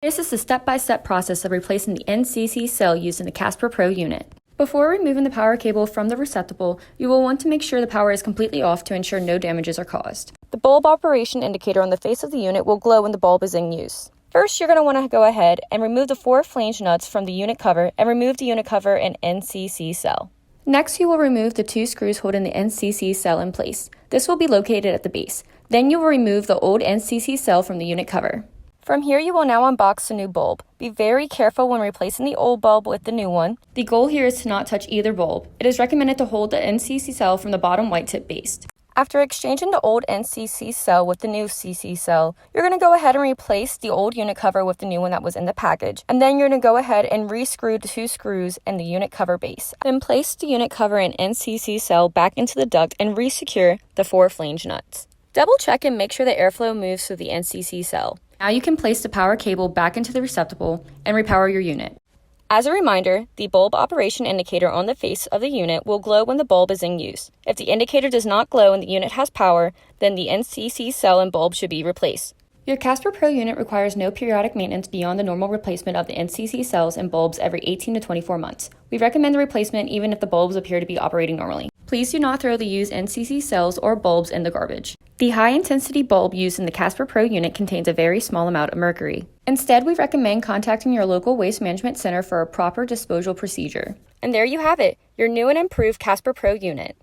This is the step-by-step process of replacing the NCC cell used in the CASPR Pro unit. Before removing the power cable from the receptacle, you will want to make sure the power is completely off to ensure no damages are caused. The bulb operation indicator on the face of the unit will glow when the bulb is in use. First, you're going to want to go ahead and remove the 4 flange nuts from the unit cover and remove the unit cover and NCC cell. Next, you will remove the 2 screws holding the NCC cell in place. This will be located at the base. Then you will remove the old NCC cell from the unit cover. From here, you will now unbox the new bulb. Be very careful when replacing the old bulb with the new one. The goal here is to not touch either bulb. It is recommended to hold the NCC cell from the bottom white tip based. After exchanging the old NCC cell with the new CC cell, you're going to go ahead and replace the old unit cover with the new one that was in the package. And then you're going to go ahead and re-screw the 2 screws in the unit cover base. Then place the unit cover and NCC cell back into the duct and re-secure the 4 flange nuts. Double check and make sure the airflow moves through the NCC cell. Now you can place the power cable back into the receptacle and repower your unit. As a reminder, the bulb operation indicator on the face of the unit will glow when the bulb is in use. If the indicator does not glow and the unit has power, then the NCC cell and bulb should be replaced. Your CASPR Pro unit requires no periodic maintenance beyond the normal replacement of the NCC cells and bulbs every 18 to 24 months. We recommend the replacement even if the bulbs appear to be operating normally. Please do not throw the used NCC cells or bulbs in the garbage. The high-intensity bulb used in the CASPR Pro unit contains a very small amount of mercury. Instead, we recommend contacting your local waste management center for a proper disposal procedure. And there you have it, your new and improved CASPR Pro unit.